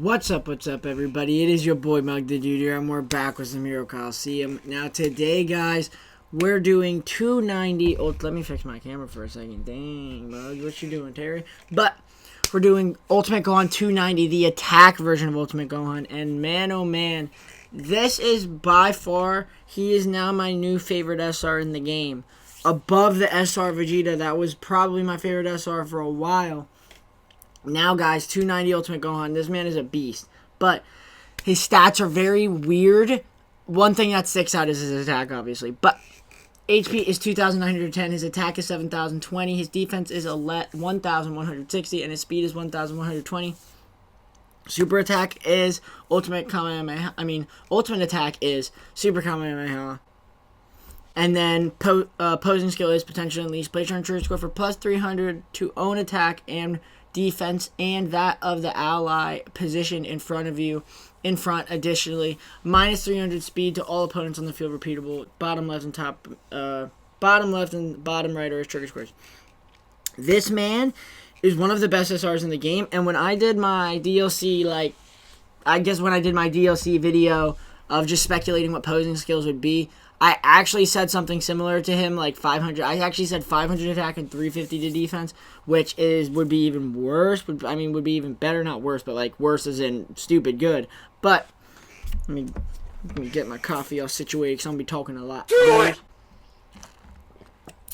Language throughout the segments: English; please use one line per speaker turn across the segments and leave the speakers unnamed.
What's up, everybody? It is your boy, Mug the Dude here, and we're back with some Hero Colosseum. Now, today, guys, we're doing 290... Oh, let me fix my camera for a second. Dang, Mug, what you doing, Terry? But we're doing Ultimate Gohan 290, the attack version of Ultimate Gohan, and man, oh man, this is by far, he is now my new favorite SR in the game. Above the SR Vegeta, that was probably my favorite SR for a while. Now, guys, 290 Ultimate Gohan. This man is a beast. But his stats are very weird. One thing that sticks out is his attack, obviously. But HP is 2,910. His attack is 7,020. His defense is 1,160. And his speed is 1,120. Super attack is Ultimate Kamehameha. Ultimate attack is Super Kamehameha. And then posing skill is Potential Unleash. Place your insurance score for plus 300 to own attack and defense and that of the ally position in front of you. Additionally, minus 300 speed to all opponents on the field. Repeatable. Bottom left and top. Bottom left and bottom right are his trigger squares. This man is one of the best SRs in the game. And when I did my DLC, when I did my DLC video of just speculating what posing skills would be, I actually said something similar to him, like 500. I actually said 500 attack and 350 to defense, which would be even worse. Would be even better, not worse, but like worse as in stupid good. But let me get my coffee all situated because I'm gonna be talking a lot.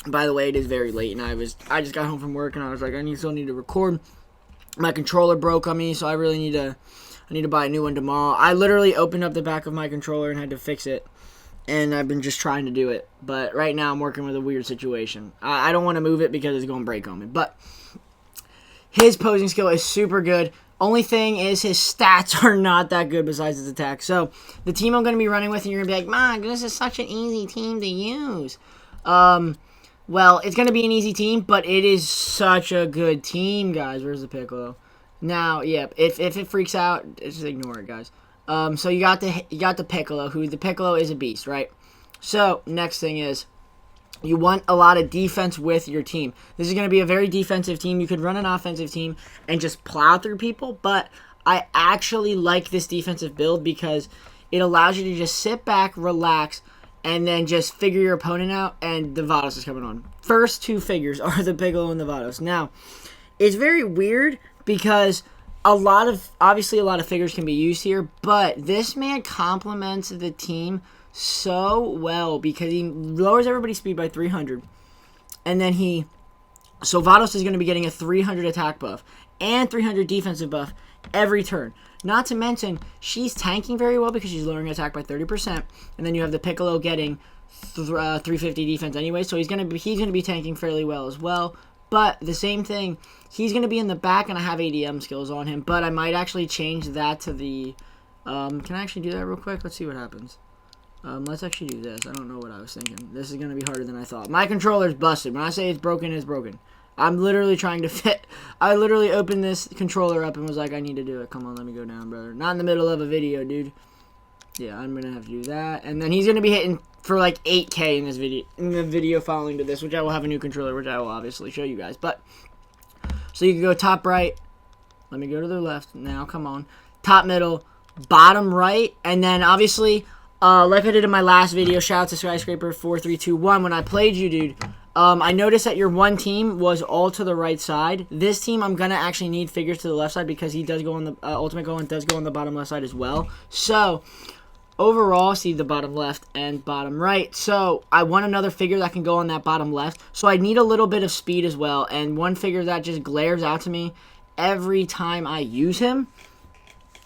By the way, it is very late, and I just got home from work, and I was like, I still need to record. My controller broke on me, so I really need to buy a new one tomorrow. I literally opened up the back of my controller and had to fix it. And I've been just trying to do it. But right now I'm working with a weird situation. I don't want to move it because it's going to break on me. But his posing skill is super good. Only thing is his stats are not that good besides his attack. So the team I'm going to be running with, and you're going to be like, Mom, this is such an easy team to use. Well, it's going to be an easy team, but it is such a good team, guys. Where's the Piccolo? Now, yeah, if it freaks out, just ignore it, guys. So you got the Piccolo, who the Piccolo is a beast, right? So next thing is you want a lot of defense with your team. This is going to be a very defensive team. You could run an offensive team and just plow through people, but I actually like this defensive build because it allows you to just sit back, relax, and then just figure your opponent out, and the Vados is coming on. First two figures are the Piccolo and the Vados. Now, it's very weird because obviously a lot of figures can be used here, but this man complements the team so well because he lowers everybody's speed by 300. And then so Vados is going to be getting a 300 attack buff and 300 defensive buff every turn. Not to mention, she's tanking very well because she's lowering attack by 30%. And then you have the Piccolo getting 350 defense anyway, so he's going to be tanking fairly well as well. But the same thing, he's going to be in the back, and I have ADM skills on him. But I might actually change that to the... can I actually do that real quick? Let's see what happens. Let's actually do this. I don't know what I was thinking. This is going to be harder than I thought. My controller's busted. When I say it's broken, it's broken. I'm literally trying to fit... I literally opened this controller up and was like, I need to do it. Come on, let me go down, brother. Not in the middle of a video, dude. Yeah, I'm going to have to do that. And then he's going to be hitting for like 8K in the video following to this, which I will have a new controller, which I will obviously show you guys. But so you can go top right. Let me go to the left now. Come on. Top middle, bottom right, and then obviously, like I did in my last video, shout out to Skyscraper4321 when I played you, dude. I noticed that your one team was all to the right side. This team, I'm going to actually need figures to the left side because he does go on the Ultimate Gohan does go on the bottom left side as well. So overall, see the bottom left and bottom right. So I want another figure that can go on that bottom left. So I need a little bit of speed as well. And one figure that just glares out to me every time I use him,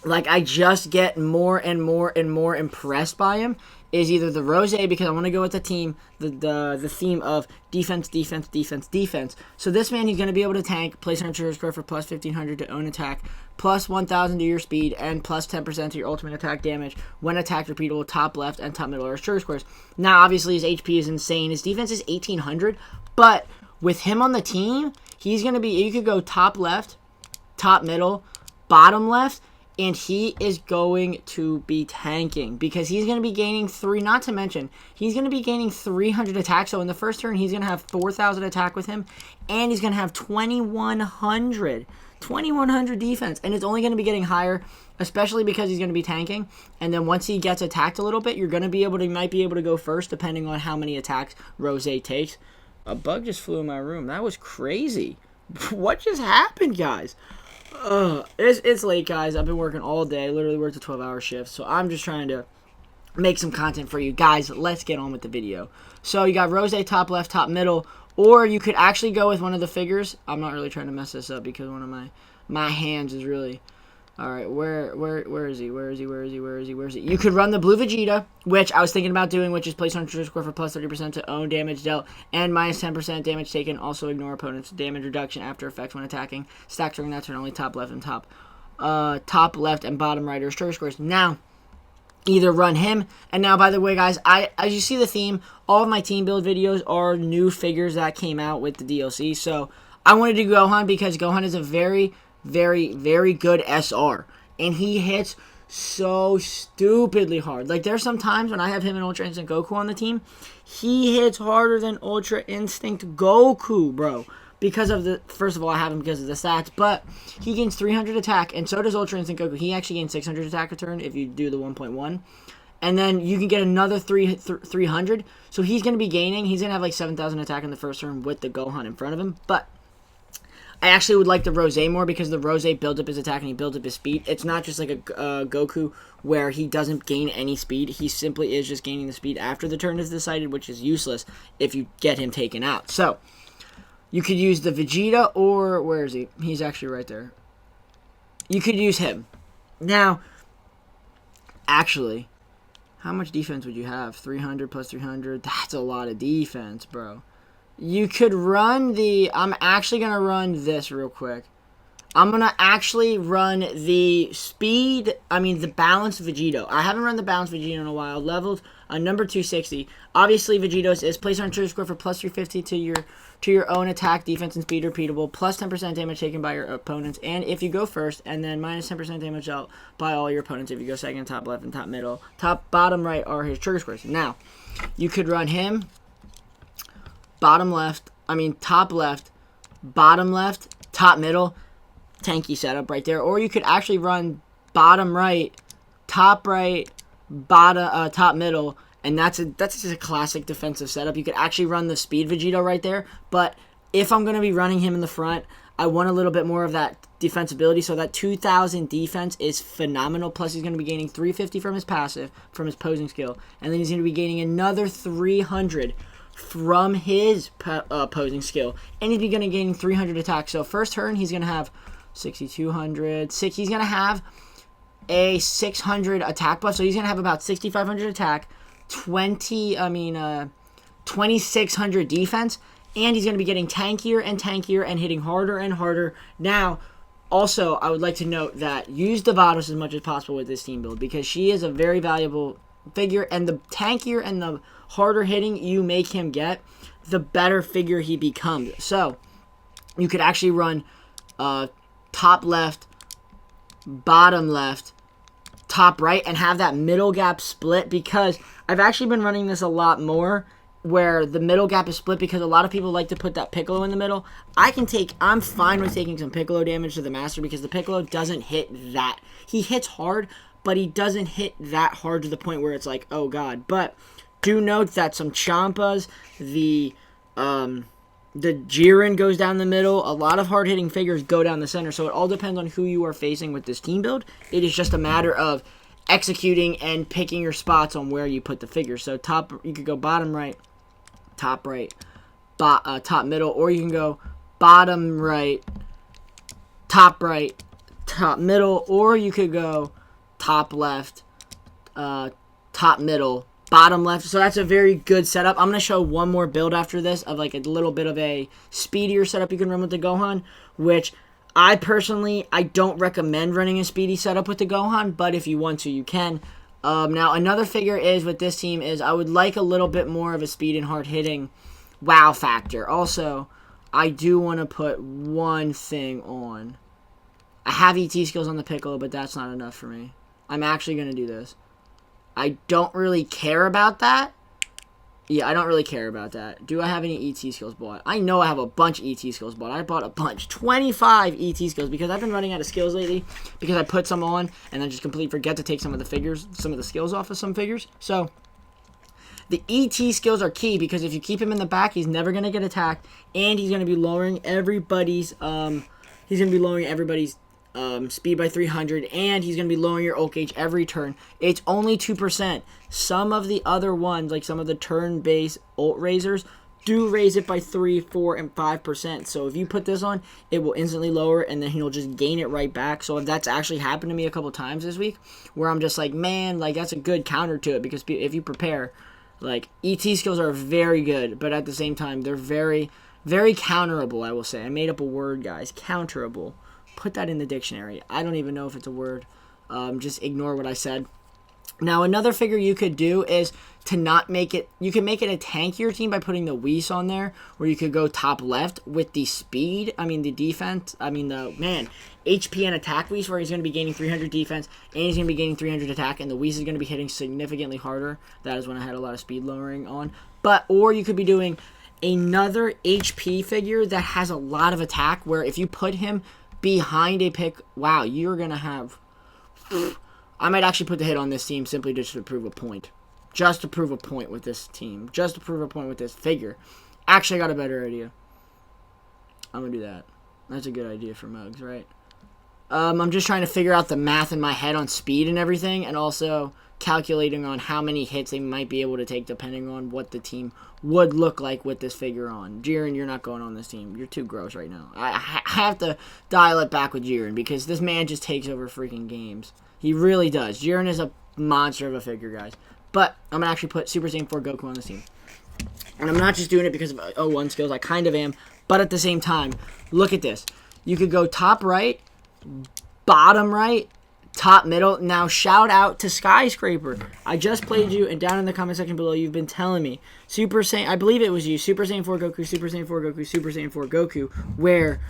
like I just get more and more and more impressed by him, is either the Rose, because I want to go with the team, the theme of defense, defense, defense, defense. So this man, he's going to be able to tank, place on trigger score for plus 1,500 to own attack, plus 1,000 to your speed, and plus 10% to your ultimate attack damage when attacked repeatable top left and top middle are his trigger squares. Now, obviously, his HP is insane. His defense is 1,800, but with him on the team, he's going to be, you could go top left, top middle, bottom left, and he is going to be tanking because he's going to be gaining not to mention, he's going to be gaining 300 attack. So in the first turn, he's going to have 4,000 attack with him, and he's going to have 2,100 defense, and it's only going to be getting higher especially because he's going to be tanking. And then once he gets attacked a little bit, you might be able to go first, depending on how many attacks Rose takes. A bug just flew in my room. That was crazy. What just happened, guys? It's late, guys. I've been working all day. I literally worked a 12-hour shift, so I'm just trying to make some content for you guys. Let's get on with the video. So you got Rose top left, top middle, or you could actually go with one of the figures. I'm not really trying to mess this up because one of my hands is really... Alright, where is he? Where is he? You could run the blue Vegeta, which I was thinking about doing, which is place on trigger score for plus 30% to own damage dealt and minus 10% damage taken. Also ignore opponent's damage reduction after effects when attacking. Stacks during that turn, only top left and top left and bottom right are trigger scores. Now, either run him, and now, by the way, guys, as you see the theme, all of my team build videos are new figures that came out with the DLC. So I wanted to do Gohan because Gohan is a very, very good SR, and he hits so stupidly hard. Like, there's some times when I have him and Ultra Instinct Goku on the team, he hits harder than Ultra Instinct Goku, bro. Because of the, first of all, I have him because of the stats, but he gains 300 attack, and so does Ultra Instinct Goku. He actually gains 600 attack a turn if you do the 1.1. And then you can get another 300. So he's going to be gaining. He's going to have like 7,000 attack in the first turn with the Gohan in front of him. But I actually would like the Rose more because the Rose builds up his attack and he builds up his speed. It's not just like a Goku where he doesn't gain any speed. He simply is just gaining the speed after the turn is decided, which is useless if you get him taken out. So you could use the Vegeta, or where is he? He's actually right there. You could use him. Now, actually, how much defense would you have? 300 plus 300? That's a lot of defense, bro. You could run the... I'm actually going to run this real quick. I'm going to actually run the the balanced Vegito. I haven't run the balanced Vegito in a while. Leveled number 260. Obviously, Vegito's is placed on trigger score for plus 350 to your own attack, defense, and speed repeatable, plus 10% damage taken by your opponents, and if you go first, and then minus 10% damage out by all your opponents if you go second, top left, and top middle. Top, bottom right are his trigger scores. Now, you could run him, top left, bottom left, top middle, tanky setup right there, or you could actually run bottom right, top middle, and that's just a classic defensive setup. You could actually run the speed Vegito right there, but if I'm going to be running him in the front, I want a little bit more of that defensibility, so that 2,000 defense is phenomenal, plus he's going to be gaining 350 from his passive, from his posing skill, and then he's going to be gaining another 300 from his posing skill, and he's going to be gaining 300 attack. So first turn, he's going to have 6,200, he's going to have a 600 attack buff, so he's going to have about 6,500 attack, 2,600 defense, and he's going to be getting tankier and tankier and hitting harder and harder. Now, also, I would like to note that use Devados as much as possible with this team build because she is a very valuable figure, and the tankier and the harder hitting you make him get, the better figure he becomes. So, you could actually run top left, bottom left, top right, and have that middle gap split, because I've actually been running this a lot more where the middle gap is split because a lot of people like to put that Piccolo in the middle. I'm fine with taking some Piccolo damage to the Master because the Piccolo doesn't hit that. He hits hard, but he doesn't hit that hard to the point where it's like, oh god. But do note that some Champas, the Jiren goes down the middle. A lot of hard-hitting figures go down the center, so it all depends on who you are facing with this team build. It is just a matter of executing and picking your spots on where you put the figures. So you could go bottom right, top right, top middle, or you can go bottom right, top middle, or you could go top left, top middle, bottom left. So that's a very good setup. I'm going to show one more build after this of like a little bit of a speedier setup you can run with the Gohan, which I don't recommend running a speedy setup with the Gohan, but if you want to, you can. Now, another figure is with this team is I would like a little bit more of a speed and hard-hitting wow factor. Also, I do want to put one thing on. I have ET skills on the Piccolo, but that's not enough for me. I'm actually going to do this. I don't really care about that. Yeah, I don't really care about that. Do I have any ET skills bought? I know I have a bunch of ET skills bought. I bought a bunch. 25 ET skills because I've been running out of skills lately because I put some on and then just completely forget to take some of the skills off of some figures. So, the ET skills are key because if you keep him in the back, he's never going to get attacked and he's going to be lowering everybody's speed by 300, and he's going to be lowering your ult gauge every turn. It's only 2%. Some of the other ones, like some of the turn-based ult raisers, do raise it by 3, 4, and 5%. So if you put this on, it will instantly lower, and then he'll just gain it right back. So if that's actually happened to me a couple times this week, where I'm just like, man, like that's a good counter to it, because if you prepare, like ET skills are very good, but at the same time, they're very, very counterable, I will say. I made up a word, guys. Counterable. Put that in the dictionary. I don't even know if it's a word. Just ignore what I said. Now, another figure you could do is to not make it... You can make it a tankier team by putting the Whis on there, where you could go top left with the speed. I mean, the defense. I mean, HP and attack Whis, where he's going to be gaining 300 defense, and he's going to be gaining 300 attack, and the Whis is going to be hitting significantly harder. That is when I had a lot of speed lowering on. Or you could be doing another HP figure that has a lot of attack, where if you put him behind a pick, wow, you're going to have... I might actually put the hit on this team simply just to prove a point. Just to prove a point with this team. Just to prove a point with this figure. Actually, I got a better idea. I'm going to do that. That's a good idea for Mugs, right? I'm just trying to figure out the math in my head on speed and everything, and also calculating on how many hits they might be able to take depending on what the team would look like with this figure on. Jiren, you're not going on this team. You're too gross right now. I have to dial it back with Jiren because this man just takes over freaking games. He really does. Jiren is a monster of a figure, guys. But I'm going to actually put Super Saiyan 4 Goku on this team. And I'm not just doing it because of 01 skills. I kind of am. But at the same time, look at this. You could go top right, bottom right, top middle. Now, shout out to Skyscraper. I just played you, and down in the comment section below, you've been telling me. Super Saiyan, I believe it was you. Super Saiyan 4 Goku, Super Saiyan 4 Goku, Super Saiyan 4 Goku, where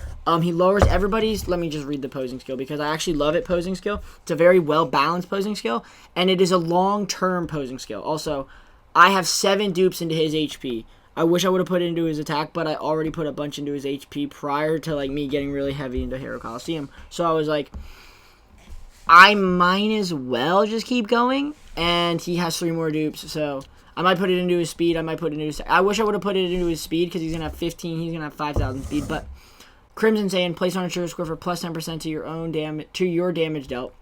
he lowers everybody's... Let me just read the posing skill, because I actually love it, posing skill. It's a very well-balanced posing skill, and it is a long-term posing skill. Also, I have 7 dupes into his HP. I wish I would have put it into his attack, but I already put a bunch into his HP prior to like me getting really heavy into Hero Colosseum. So I was like, I might as well just keep going. And he has 3 more dupes, so I might put it into his speed. I might put it into his... I wish I would have put it into his speed because he's going to have 15. He's going to have 5,000 speed. But Crimson Saiyan, place on a trigger score for plus 10% to your own damage, to your damage dealt.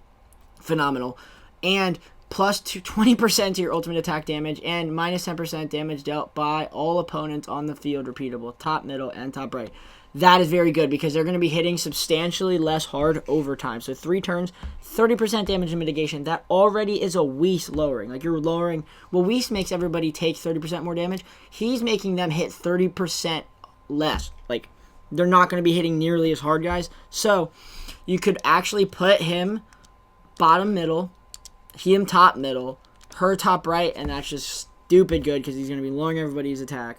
Phenomenal. And plus 20% to your ultimate attack damage, and minus 10% damage dealt by all opponents on the field, repeatable, top, middle, and top right. That is very good because they're going to be hitting substantially less hard over time. So 3 turns, 30% damage and mitigation. That already is a Whis lowering. Like you're lowering... Well, Whis makes everybody take 30% more damage. He's making them hit 30% less. Like, they're not going to be hitting nearly as hard, guys. So you could actually put him bottom middle, him top middle, her top right, and that's just stupid good because he's going to be lowering everybody's attack.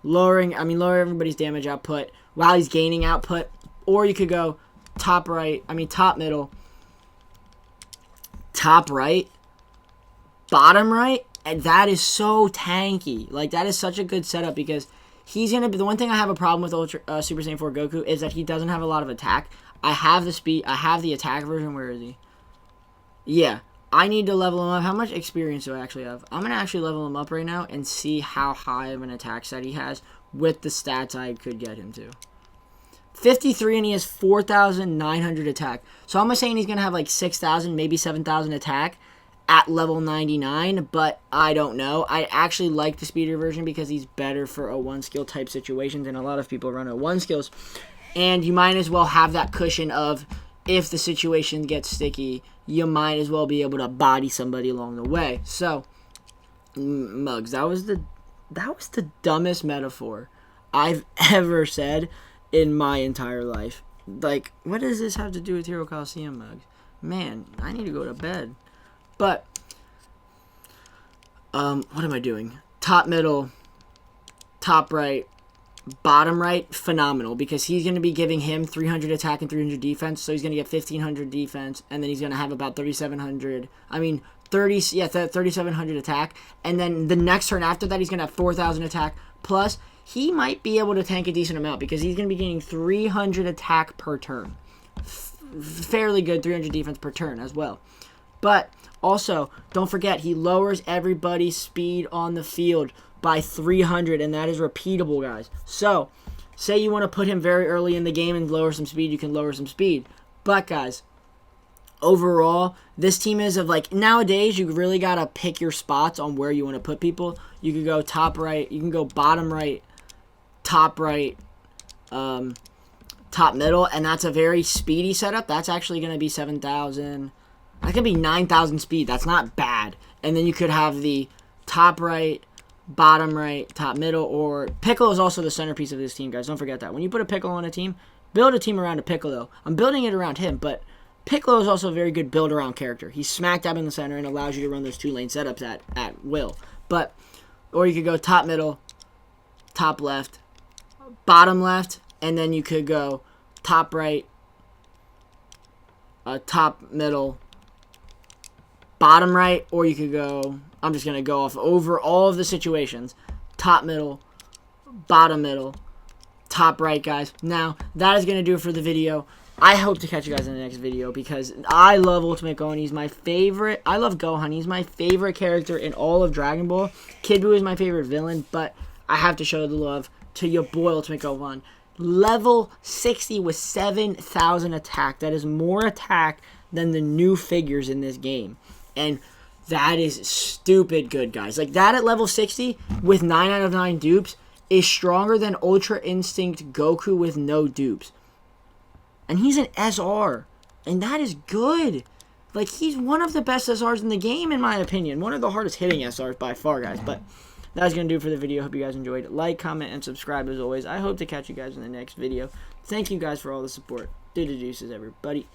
Lower everybody's damage output while he's gaining output. Or you could go top middle, top right, bottom right, and that is so tanky. Like, that is such a good setup because he's going to be... The one thing I have a problem with Super Saiyan 4 Goku is that he doesn't have a lot of attack. I have the speed, I have the attack version. Where is he? Yeah. I need to level him up. How much experience do I actually have? I'm going to actually level him up right now and see how high of an attack set he has with the stats I could get him to. 53, and he has 4,900 attack. So I'm saying he's going to have like 6,000, maybe 7,000 attack at level 99, but I don't know. I actually like the speeder version because he's better for 01 skill type situations, and a lot of people run 01 skills. And you might as well have that cushion of, if the situation gets sticky, you might as well be able to body somebody along the way. So, Mugs, that was the dumbest metaphor I've ever said in my entire life. Like, what does this have to do with Hero Colosseum, Mugs? Man, I need to go to bed. But, what am I doing? Top middle, top right, bottom right, phenomenal, because he's going to be giving him 300 attack and 300 defense, so he's going to get 1,500 defense, and then he's going to have about 3,700, 3,700 attack, and then the next turn after that, he's going to have 4,000 attack, plus he might be able to tank a decent amount, because he's going to be getting 300 attack per turn. Fairly good 300 defense per turn as well. But also, don't forget, he lowers everybody's speed on the field by 300, and that is repeatable, guys. So, say you want to put him very early in the game and lower some speed, you can lower some speed. But, guys, overall, this team is of, like, nowadays, you really got to pick your spots on where you want to put people. You can go top right, you can go bottom right, top middle, and that's a very speedy setup. That's actually going to be 7,000. That could be 9,000 speed. That's not bad. And then you could have the top right, bottom right, top middle, or Piccolo is also the centerpiece of this team, guys. Don't forget that. When you put a Piccolo on a team, build a team around a Piccolo. I'm building it around him, but Piccolo is also a very good build-around character. He's smack dab in the center and allows you to run those two-lane setups at will. But, or you could go top middle, top left, bottom left, and then you could go top right, top middle, bottom right, or you could go, I'm just going to go off over all of the situations, top middle, bottom middle, top right, guys. Now, that is going to do it for the video. I hope to catch you guys in the next video, because I love Ultimate Gohan. He's my favorite. I love Gohan. He's my favorite character in all of Dragon Ball. Kid Buu is my favorite villain, but I have to show the love to your boy Ultimate Gohan. Level 60 with 7,000 attack. That is more attack than the new figures in this game. And that is stupid good, guys. Like, that at level 60 with 9 out of 9 dupes is stronger than Ultra Instinct Goku with no dupes. And he's an SR. And that is good. Like, he's one of the best SRs in the game, in my opinion. One of the hardest hitting SRs by far, guys. But that's going to do it for the video. Hope you guys enjoyed. Like, comment, and subscribe as always. I hope to catch you guys in the next video. Thank you guys for all the support. Deuces, everybody.